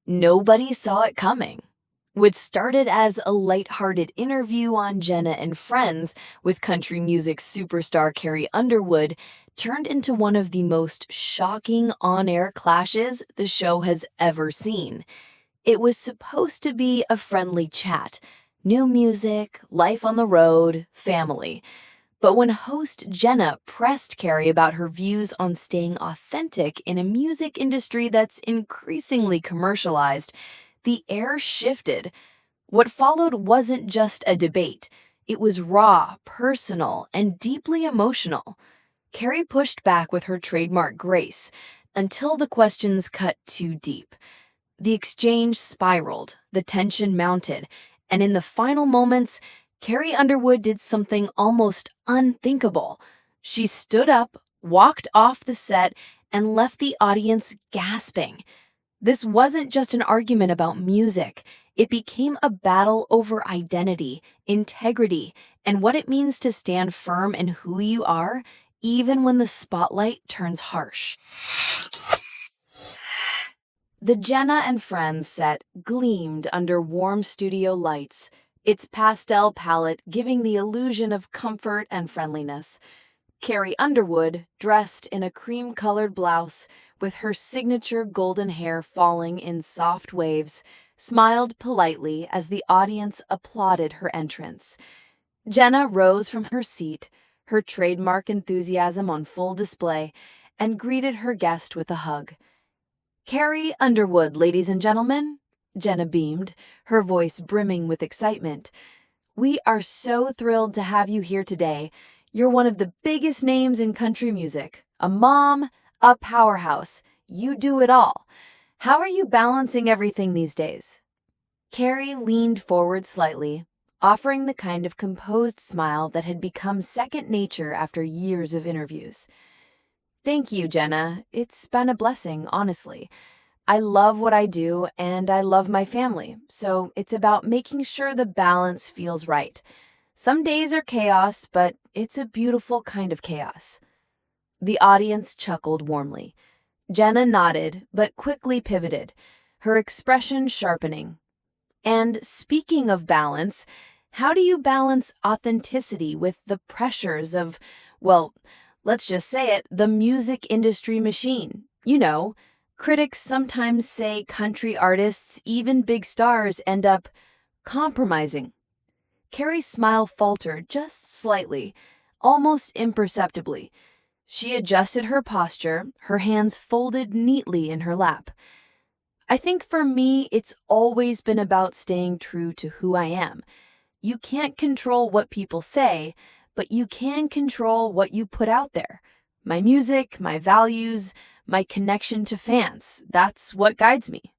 Nobody saw it coming. What started as a lighthearted interview on Jenna and Friends with country music superstar Carrie Underwood turned into one of the most shocking on-air clashes the show has ever seen. It was supposed to be a friendly chat, new music, life on the road, family. But when host Jenna pressed Carrie about her views on staying authentic in a music industry that's increasingly commercialized, the air shifted. What followed wasn't just a debate. It was raw, personal, and deeply emotional. Carrie pushed back with her trademark grace until the questions cut too deep. The exchange spiraled, the tension mounted, and in the final moments, Carrie Underwood did something almost unthinkable. She stood up, walked off the set, and left the audience gasping. This wasn't just an argument about music. It became a battle over identity, integrity, and what it means to stand firm in who you are, even when the spotlight turns harsh. The Jenna and Friends set gleamed under warm studio lights, its pastel palette giving the illusion of comfort and friendliness. Carrie Underwood, dressed in a cream-colored blouse with her signature golden hair falling in soft waves, smiled politely as the audience applauded her entrance. Jenna rose from her seat, her trademark enthusiasm on full display, and greeted her guest with a hug. "Carrie Underwood, ladies and gentlemen," Jenna beamed, her voice brimming with excitement. "We are so thrilled to have you here today. You're one of the biggest names in country music. A mom, a powerhouse. You do it all. How are you balancing everything these days?" Carrie leaned forward slightly, offering the kind of composed smile that had become second nature after years of interviews. "Thank you, Jenna. It's been a blessing, honestly. I love what I do, and I love my family, so it's about making sure the balance feels right. Some days are chaos, but it's a beautiful kind of chaos." The audience chuckled warmly. Jenna nodded, but quickly pivoted, her expression sharpening. "And speaking of balance, how do you balance authenticity with the pressures of, well, let's just say it, the music industry machine? You know, critics sometimes say country artists, even big stars, end up compromising." Carrie's smile faltered just slightly, almost imperceptibly. She adjusted her posture, her hands folded neatly in her lap. "I think for me, it's always been about staying true to who I am. You can't control what people say, but you can control what you put out there. My music, my values, my connection to fans, that's what guides me."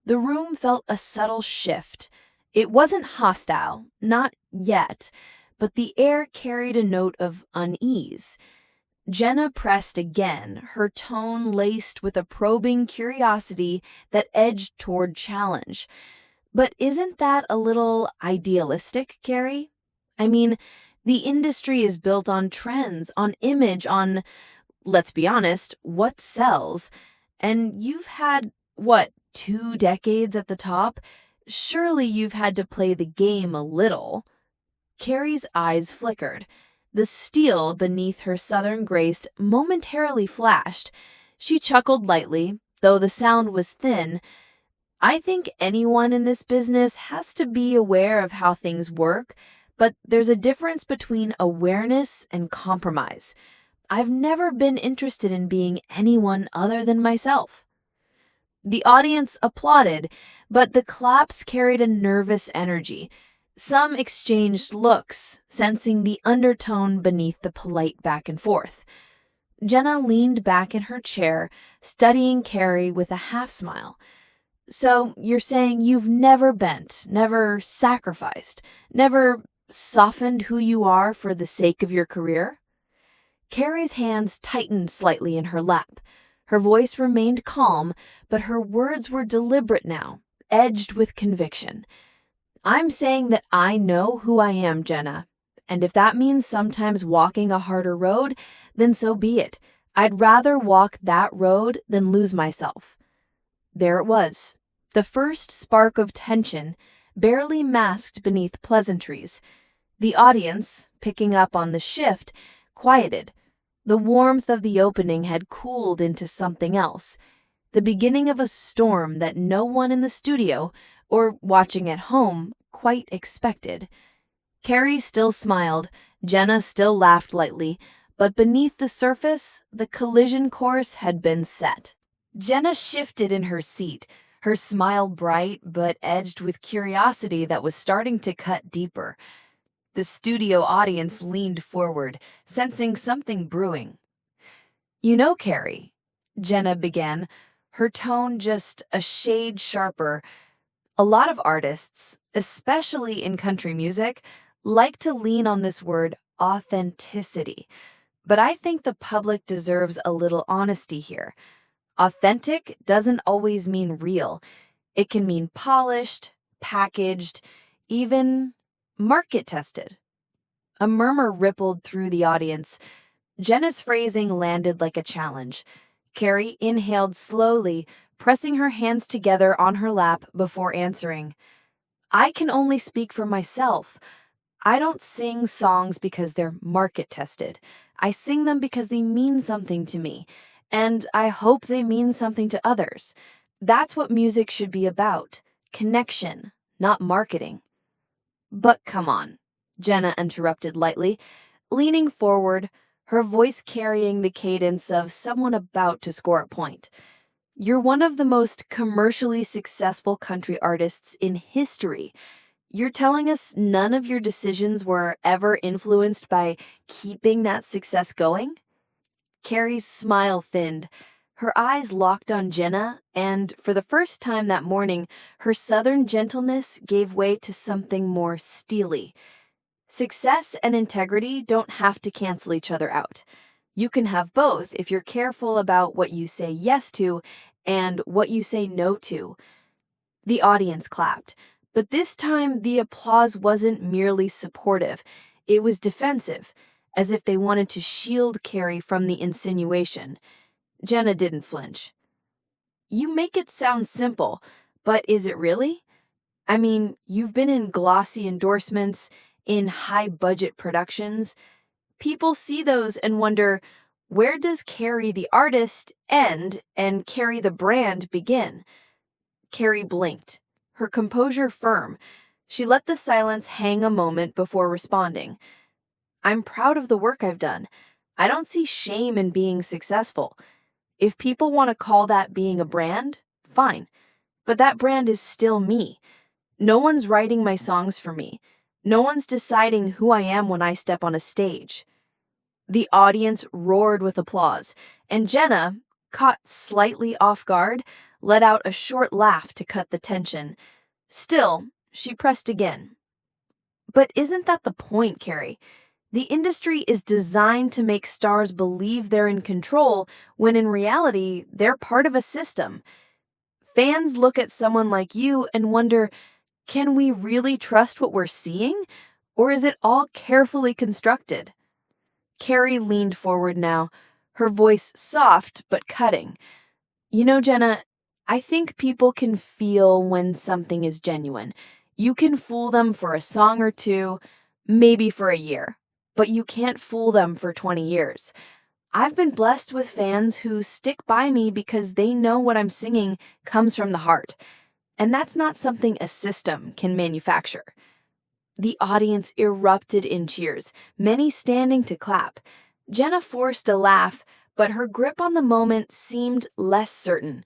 The room felt a subtle shift. It wasn't hostile, not yet, but the air carried a note of unease. Jenna pressed again, her tone laced with a probing curiosity that edged toward challenge. "But isn't that a little idealistic, Carrie? I mean, the industry is built on trends, on image, on, let's be honest, what sells. And you've had, what, 2 decades at the top? Surely you've had to play the game a little." Carrie's eyes flickered. The steel beneath her southern grace momentarily flashed. She chuckled lightly, though the sound was thin. "I think anyone in this business has to be aware of how things work, but there's a difference between awareness and compromise. I've never been interested in being anyone other than myself." The audience applauded, but the claps carried a nervous energy. Some exchanged looks, sensing the undertone beneath the polite back and forth. Jenna leaned back in her chair, studying Carrie with a half-smile. "So you're saying you've never bent, never sacrificed, never softened who you are for the sake of your career?" Carrie's hands tightened slightly in her lap. Her voice remained calm, but her words were deliberate now, edged with conviction. "I'm saying that I know who I am, Jenna. And if that means sometimes walking a harder road, then so be it. I'd rather walk that road than lose myself." There it was, the first spark of tension, barely masked beneath pleasantries. The audience, picking up on the shift, quieted. The warmth of the opening had cooled into something else, the beginning of a storm that no one in the studio, or watching at home, quite expected. Carrie still smiled, Jenna still laughed lightly, but beneath the surface, the collision course had been set. Jenna shifted in her seat, her smile bright but edged with curiosity that was starting to cut deeper. The studio audience leaned forward, sensing something brewing. "You know, Carrie," Jenna began, her tone just a shade sharper, "a lot of artists, especially in country music, like to lean on this word authenticity. But I think the public deserves a little honesty here. Authentic doesn't always mean real. It can mean polished, packaged, even market tested." A murmur rippled through the audience. Jenna's phrasing landed like a challenge. Carrie inhaled slowly, pressing her hands together on her lap before answering. "I can only speak for myself. I don't sing songs because they're market tested. I sing them because they mean something to me, and I hope they mean something to others. That's what music should be about, connection, not marketing." "But come on," Jenna interrupted lightly, leaning forward, her voice carrying the cadence of someone about to score a point. "You're one of the most commercially successful country artists in history. You're telling us none of your decisions were ever influenced by keeping that success going?" Carrie's smile thinned. Her eyes locked on Jenna, and for the first time that morning, her southern gentleness gave way to something more steely. Success and integrity don't have to cancel each other out. You can have both if you're careful about what you say yes to and what you say no to. The audience clapped, but this time the applause wasn't merely supportive. It was defensive, as if they wanted to shield Carrie from the insinuation. Jenna didn't flinch. "You make it sound simple, but is it really? I mean, you've been in glossy endorsements, in high-budget productions. People see those and wonder, where does Carrie the artist end and Carrie the brand begin?" Carrie blinked, her composure firm. She let the silence hang a moment before responding. "I'm proud of the work I've done. I don't see shame in being successful. If people want to call that being a brand, fine. But that brand is still me. No one's writing my songs for me. No one's deciding who I am when I step on a stage." The audience roared with applause, and Jenna, caught slightly off guard, let out a short laugh to cut the tension. Still, she pressed again. "But isn't that the point, Carrie? The industry is designed to make stars believe they're in control when in reality, they're part of a system. Fans look at someone like you and wonder, can we really trust what we're seeing? Or is it all carefully constructed?" Carrie leaned forward now, her voice soft but cutting. "You know, Jenna, I think people can feel when something is genuine. You can fool them for a song or two, maybe for a year, but you can't fool them for 20 years. I've been blessed with fans who stick by me because they know what I'm singing comes from the heart, and that's not something a system can manufacture." The audience erupted in cheers, many standing to clap. Jenna forced a laugh, but her grip on the moment seemed less certain.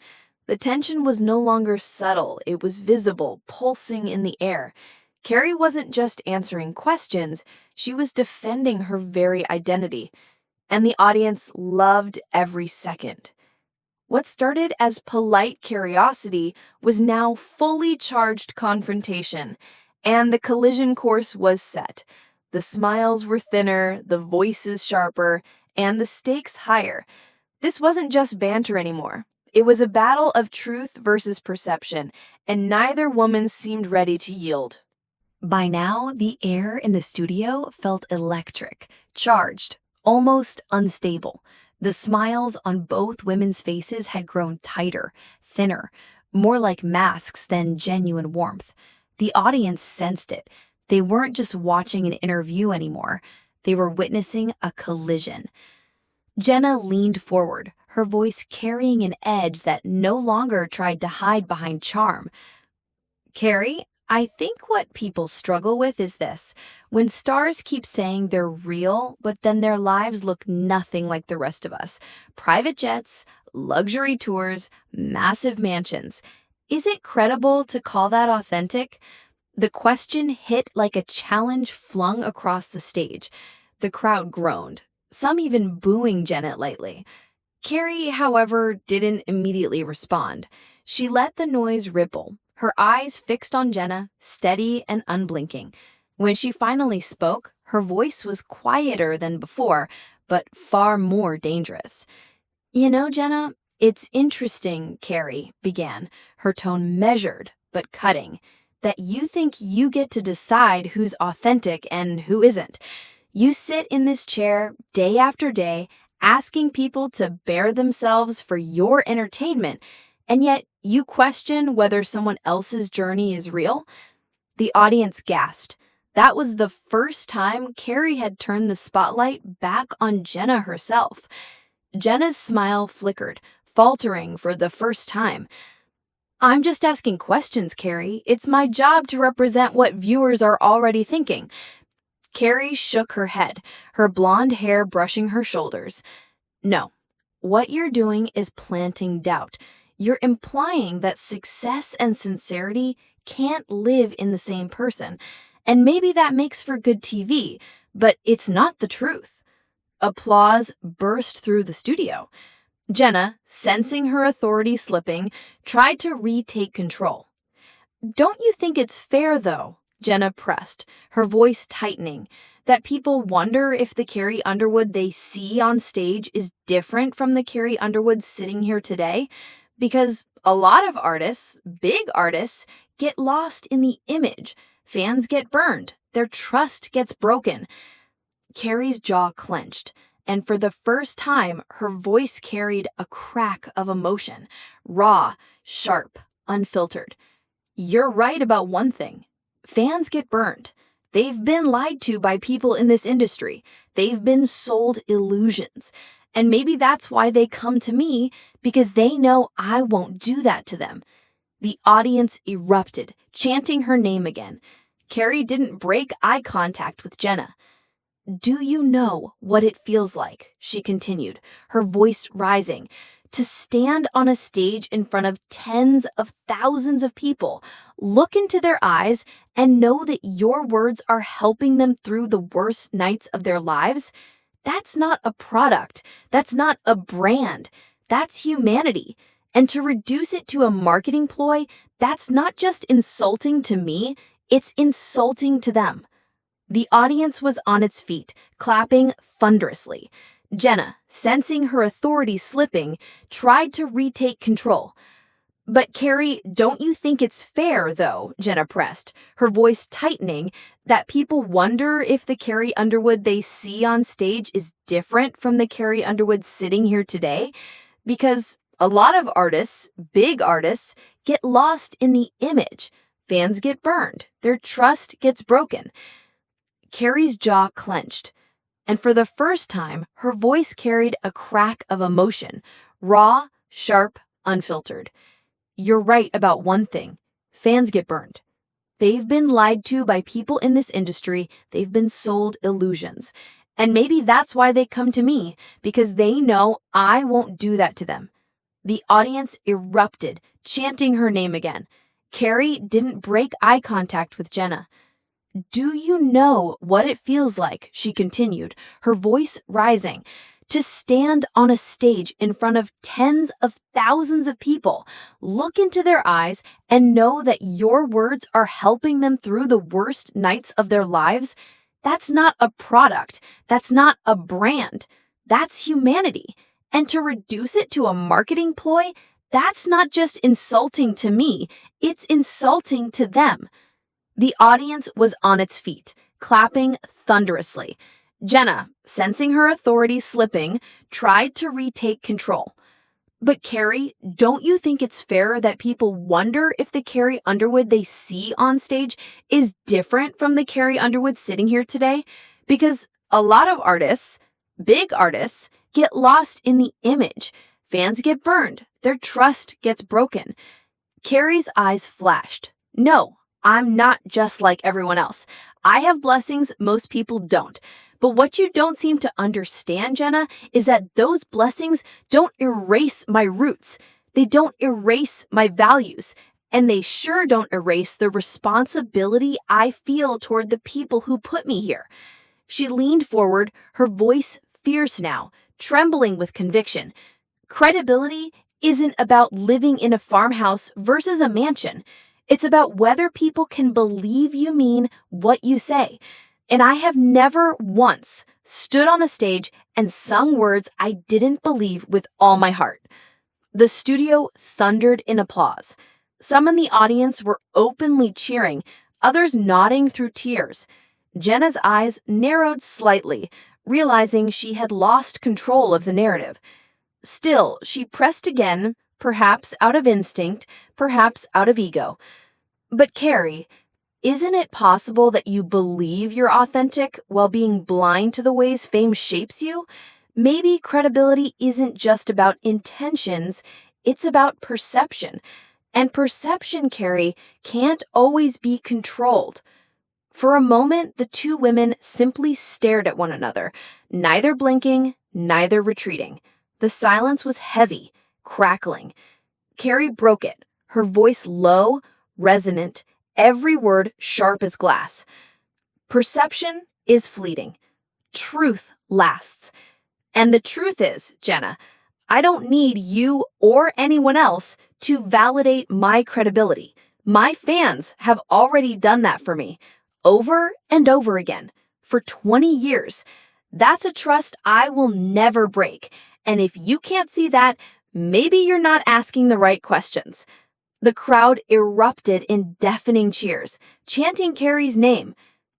The tension was no longer subtle, it was visible, pulsing in the air. Carrie wasn't just answering questions, she was defending her very identity. And the audience loved every second. What started as polite curiosity was now fully charged confrontation, and the collision course was set. The smiles were thinner, the voices sharper, and the stakes higher. This wasn't just banter anymore. It was a battle of truth versus perception, and neither woman seemed ready to yield. By now, the air in the studio felt electric, charged, almost unstable. The smiles on both women's faces had grown tighter, thinner, more like masks than genuine warmth. The audience sensed it. They weren't just watching an interview anymore. They were witnessing a collision. Jenna leaned forward, her voice carrying an edge that no longer tried to hide behind charm. Carrie, I think what people struggle with is this. When stars keep saying they're real, but then their lives look nothing like the rest of us. Private jets, luxury tours, massive mansions. Is it credible to call that authentic? The question hit like a challenge flung across the stage. The crowd groaned, some even booing Janet lightly. Carrie, however, didn't immediately respond. She let the noise ripple, her eyes fixed on Jenna, steady and unblinking. When she finally spoke, her voice was quieter than before, but far more dangerous. "You know, Jenna, it's interesting," Carrie began, her tone measured but cutting, "that you think you get to decide who's authentic and who isn't. You sit in this chair day after day, asking people to bare themselves for your entertainment, and yet you question whether someone else's journey is real." The audience gasped. That was the first time Carrie had turned the spotlight back on Jenna herself. Jenna's smile flickered, faltering for the first time. "I'm just asking questions, Carrie. It's my job to represent what viewers are already thinking." Carrie shook her head, her blonde hair brushing her shoulders. "No, what you're doing is planting doubt. You're implying that success and sincerity can't live in the same person. And maybe that makes for good TV, but it's not the truth." Applause burst through the studio. Jenna, sensing her authority slipping, tried to retake control. "Don't you think it's fair, though," Jenna pressed, her voice tightening, "that people wonder if the Carrie Underwood they see on stage is different from the Carrie Underwood sitting here today? Because a lot of artists, big artists, get lost in the image. Fans get burned. Their trust gets broken." Carrie's jaw clenched, and for the first time, her voice carried a crack of emotion, raw, sharp, unfiltered. "You're right about one thing. Fans get burned. They've been lied to by people in this industry. They've been sold illusions. And maybe that's why they come to me, because they know I won't do that to them." The audience erupted, chanting her name again. Carrie didn't break eye contact with Jenna. "Do you know what it feels like," she continued, her voice rising, "to stand on a stage in front of tens of thousands of people, look into their eyes, and know that your words are helping them through the worst nights of their lives? That's not a product. That's not a brand. That's humanity. And to reduce it to a marketing ploy, that's not just insulting to me, it's insulting to them." The audience was on its feet, clapping thunderously. Jenna, sensing her authority slipping, tried to retake control. "But Carrie, don't you think it's fair, though," Jenna pressed, her voice tightening, "that people wonder if the Carrie Underwood they see on stage is different from the Carrie Underwood sitting here today? Because a lot of artists, big artists, get lost in the image. Fans get burned. Their trust gets broken." Carrie's jaw clenched, and for the first time, her voice carried a crack of emotion, raw, sharp, unfiltered. "You're right about one thing. Fans get burned. They've been lied to by people in this industry. They've been sold illusions. And maybe that's why they come to me, because they know I won't do that to them." The audience erupted, chanting her name again. Carrie didn't break eye contact with Jenna. "Do you know what it feels like," she continued, her voice rising, "to stand on a stage in front of tens of thousands of people, look into their eyes, and know that your words are helping them through the worst nights of their lives? That's not a product. That's not a brand. That's humanity. And to reduce it to a marketing ploy, that's not just insulting to me, it's insulting to them." The audience was on its feet, clapping thunderously. Jenna, sensing her authority slipping, tried to retake control. But Carrie, don't you think it's fair that people wonder if the Carrie Underwood they see on stage is different from the Carrie Underwood sitting here today? Because a lot of artists, big artists, get lost in the image. Fans get burned. Their trust gets broken. Carrie's eyes flashed. No, I'm not just like everyone else. I have blessings most people don't. But what you don't seem to understand, Jenna, is that those blessings don't erase my roots. They don't erase my values. And they sure don't erase the responsibility I feel toward the people who put me here. She leaned forward, her voice fierce now, trembling with conviction. Credibility isn't about living in a farmhouse versus a mansion. It's about whether people can believe you mean what you say. And I have never once stood on a stage and sung words I didn't believe with all my heart. The studio thundered in applause. Some in the audience were openly cheering, others nodding through tears. Jenna's eyes narrowed slightly, realizing she had lost control of the narrative. Still, she pressed again, perhaps out of instinct, perhaps out of ego. But Carrie, isn't it possible that you believe you're authentic while being blind to the ways fame shapes you? Maybe credibility isn't just about intentions, it's about perception. And perception, Carrie, can't always be controlled. For a moment, the two women simply stared at one another, neither blinking, neither retreating. The silence was heavy, crackling. Carrie broke it, her voice low, resonant, every word sharp as glass. Perception is fleeting. Truth lasts. And the truth is, Jenna, I don't need you or anyone else to validate my credibility. My fans have already done that for me, over and over again, for 20 years. That's a trust I will never break. And if you can't see that, maybe you're not asking the right questions. The crowd erupted in deafening cheers, chanting Carrie's name.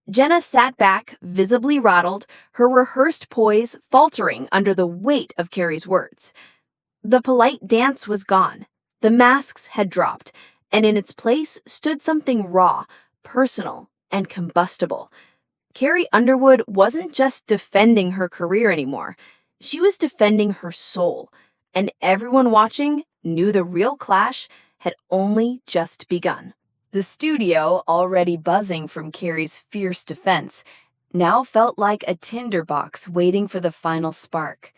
Jenna sat back, visibly rattled, her rehearsed poise faltering under the weight of Carrie's words. The polite dance was gone. The masks had dropped, and in its place stood something raw, personal, and combustible. Carrie Underwood wasn't just defending her career anymore. She was defending her soul, and everyone watching knew the real clash had only just begun. The studio, already buzzing from Carrie's fierce defense, now felt like a tinderbox waiting for the final spark.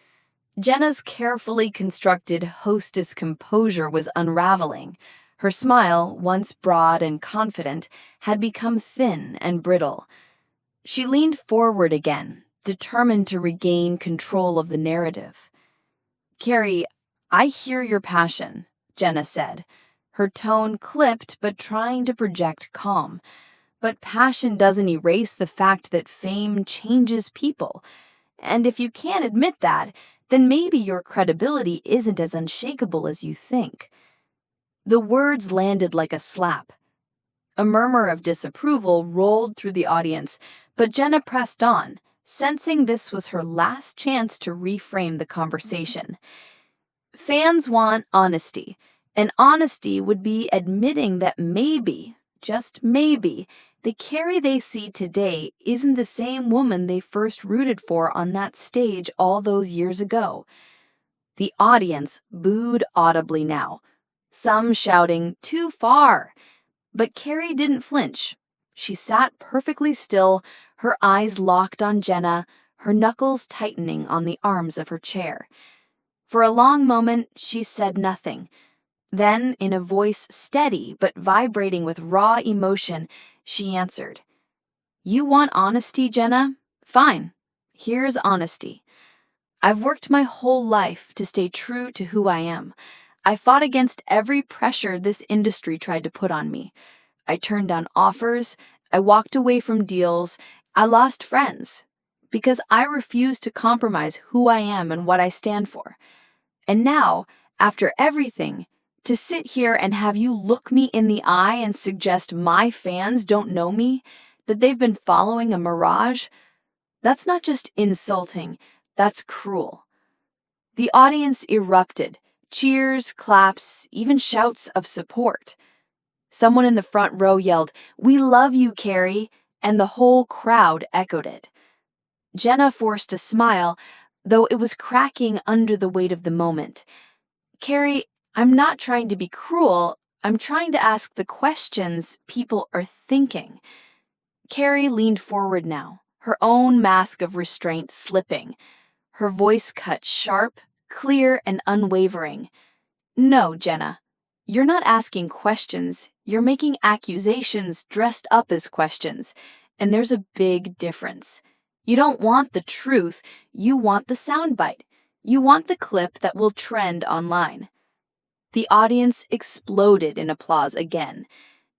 Jenna's carefully constructed hostess composure was unraveling. Her smile, once broad and confident, had become thin and brittle. She leaned forward again, determined to regain control of the narrative. "Carrie, I hear your passion," Jenna said, her tone clipped but trying to project calm. "But passion doesn't erase the fact that fame changes people. And if you can't admit that, then maybe your credibility isn't as unshakable as you think." The words landed like a slap. A murmur of disapproval rolled through the audience, but Jenna pressed on, sensing this was her last chance to reframe the conversation. Fans want honesty, and honesty would be admitting that maybe, just maybe, the Carrie they see today isn't the same woman they first rooted for on that stage all those years ago. The audience booed audibly now, some shouting, "Too far!" But Carrie didn't flinch. She sat perfectly still, her eyes locked on Jenna, her knuckles tightening on the arms of her chair. For a long moment, she said nothing. Then, in a voice steady but vibrating with raw emotion, she answered, "You want honesty, Jenna? Fine. Here's honesty. I've worked my whole life to stay true to who I am. I fought against every pressure this industry tried to put on me. I turned down offers, I walked away from deals, I lost friends, because I refused to compromise who I am and what I stand for. And now, after everything, to sit here and have you look me in the eye and suggest my fans don't know me, that they've been following a mirage, that's not just insulting, that's cruel." The audience erupted, Cheers, claps, even shouts of support. Someone in the front row yelled, "We love you, Carrie," and the whole crowd echoed it. Jenna forced a smile, though it was cracking under the weight of the moment. "Carrie, I'm not trying to be cruel. I'm trying to ask the questions people are thinking." Carrie leaned forward now, her own mask of restraint slipping. Her voice cut sharp, clear, and unwavering. "No, Jenna. You're not asking questions. You're making accusations dressed up as questions. And there's a big difference. You don't want the truth. You want the soundbite. You want the clip that will trend online." The audience exploded in applause again.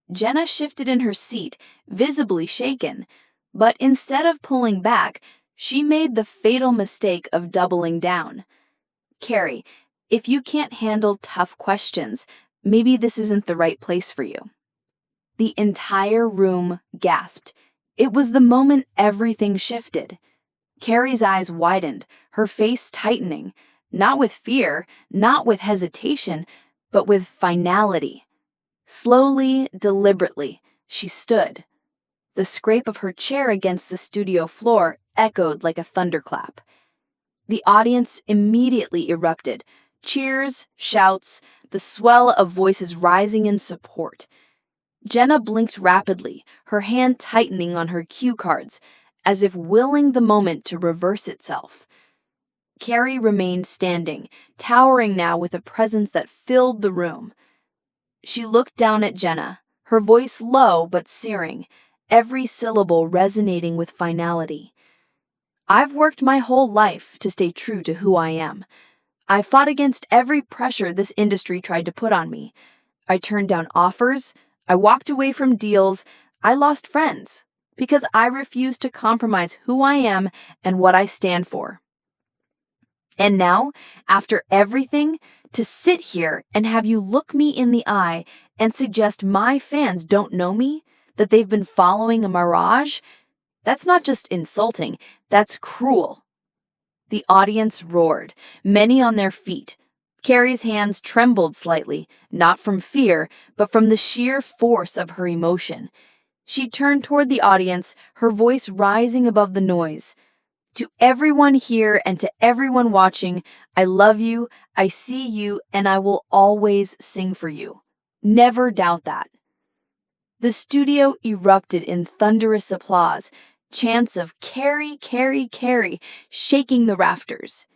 Jenna shifted in her seat, visibly shaken. But instead of pulling back, she made the fatal mistake of doubling down. "Carrie, if you can't handle tough questions, maybe this isn't the right place for you." The entire room gasped. It was the moment everything shifted. Carrie's eyes widened, her face tightening, not with fear, not with hesitation, but with finality. Slowly, deliberately, she stood. The scrape of her chair against the studio floor echoed like a thunderclap. The audience immediately erupted. Cheers, shouts, the swell of voices rising in support. Jenna blinked rapidly, her hand tightening on her cue cards, as if willing the moment to reverse itself. Carrie remained standing, towering now with a presence that filled the room. She looked down at Jenna, her voice low but searing, every syllable resonating with finality. "I've worked my whole life to stay true to who I am. I fought against every pressure this industry tried to put on me. I turned down offers. I walked away from deals. I lost friends because I refused to compromise who I am and what I stand for. And now, after everything, to sit here and have you look me in the eye and suggest my fans don't know me, that they've been following a mirage, that's not just insulting, that's cruel." The audience roared, many on their feet. Carrie's hands trembled slightly, not from fear, but from the sheer force of her emotion. She turned toward the audience, her voice rising above the noise. "To everyone here and to everyone watching, I love you, I see you, and I will always sing for you. Never doubt that." The studio erupted in thunderous applause, chants of "Carrie, Carrie, Carrie," shaking the rafters.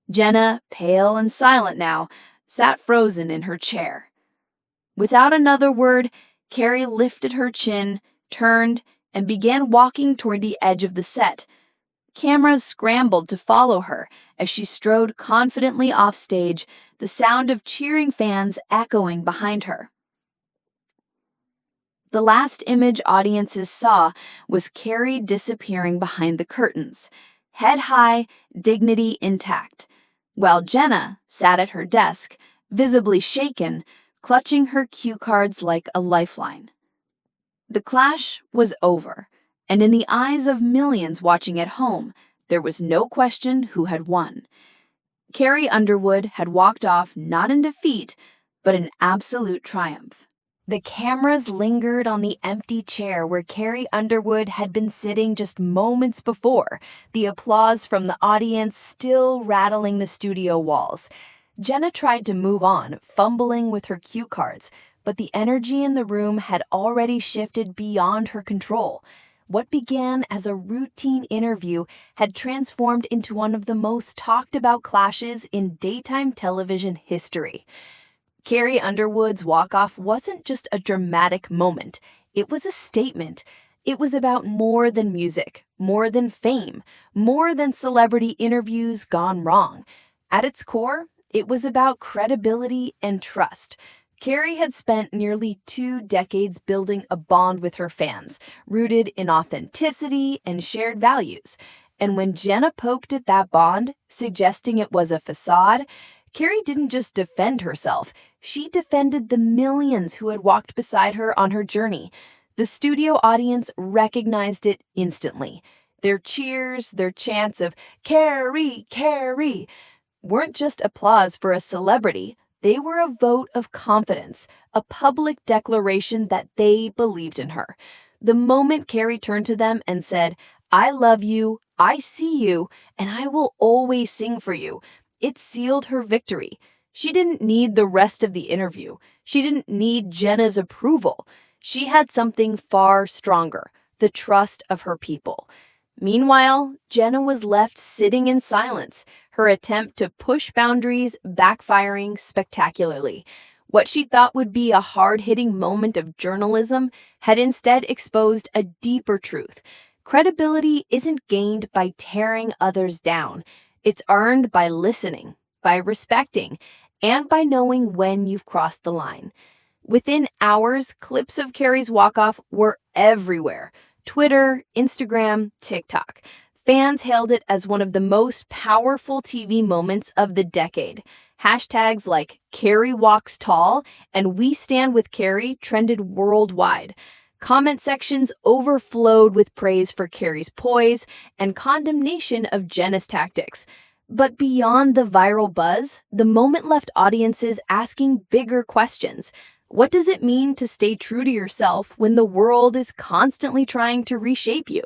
Jenna, pale and silent now, sat frozen in her chair. Without another word, Carrie lifted her chin, turned, and began walking toward the edge of the set. Cameras scrambled to follow her as she strode confidently off stage, the sound of cheering fans echoing behind her. The last image audiences saw was Carrie disappearing behind the curtains, head high, dignity intact, while Jenna sat at her desk, visibly shaken, clutching her cue cards like a lifeline. The clash was over, and in the eyes of millions watching at home, there was no question who had won. Carrie Underwood had walked off not in defeat, but in absolute triumph. The cameras lingered on the empty chair where Carrie Underwood had been sitting just moments before, the applause from the audience still rattling the studio walls. Jenna tried to move on, fumbling with her cue cards, but the energy in the room had already shifted beyond her control. What began as a routine interview had transformed into one of the most talked about clashes in daytime television history. Carrie Underwood's walk-off wasn't just a dramatic moment. It was a statement. It was about more than music, more than fame, more than celebrity interviews gone wrong. At its core, it was about credibility and trust. Carrie had spent nearly 2 decades building a bond with her fans, rooted in authenticity and shared values. And when Jenna poked at that bond, suggesting it was a facade, Carrie didn't just defend herself, she defended the millions who had walked beside her on her journey. The studio audience recognized it instantly. Their cheers, their chants of "Carrie, Carrie," weren't just applause for a celebrity. They were a vote of confidence, a public declaration that they believed in her. The moment Carrie turned to them and said, "I love you, I see you, and I will always sing for you," it sealed her victory. She didn't need the rest of the interview. She didn't need Jenna's approval. She had something far stronger, the trust of her people. Meanwhile, Jenna was left sitting in silence, her attempt to push boundaries backfiring spectacularly. What she thought would be a hard-hitting moment of journalism had instead exposed a deeper truth. Credibility isn't gained by tearing others down. It's earned by listening, by respecting, and by knowing when you've crossed the line. Within hours, clips of Carrie's walk-off were everywhere. Twitter, Instagram, TikTok. Fans hailed it as one of the most powerful TV moments of the decade. Hashtags like Carrie Walks Tall and We Stand with Carrie trended worldwide. Comment sections overflowed with praise for Carrie's poise and condemnation of Jenna's tactics. But beyond the viral buzz, the moment left audiences asking bigger questions. What does it mean to stay true to yourself when the world is constantly trying to reshape you?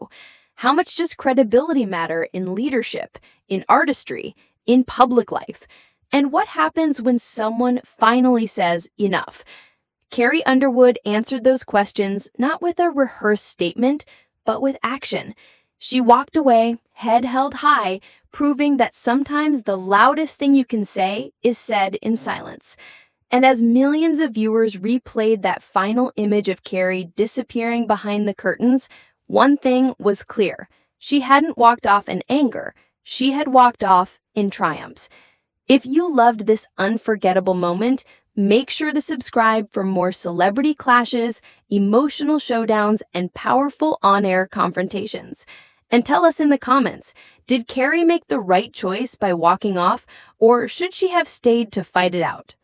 How much does credibility matter in leadership, in artistry, in public life? And what happens when someone finally says enough? Carrie Underwood answered those questions not with a rehearsed statement, but with action. She walked away, head held high, proving that sometimes the loudest thing you can say is said in silence. And as millions of viewers replayed that final image of Carrie disappearing behind the curtains, one thing was clear. She hadn't walked off in anger. She had walked off in triumphs. If you loved this unforgettable moment, make sure to subscribe for more celebrity clashes, emotional showdowns, and powerful on-air confrontations. And tell us in the comments, did Carrie make the right choice by walking off, or should she have stayed to fight it out?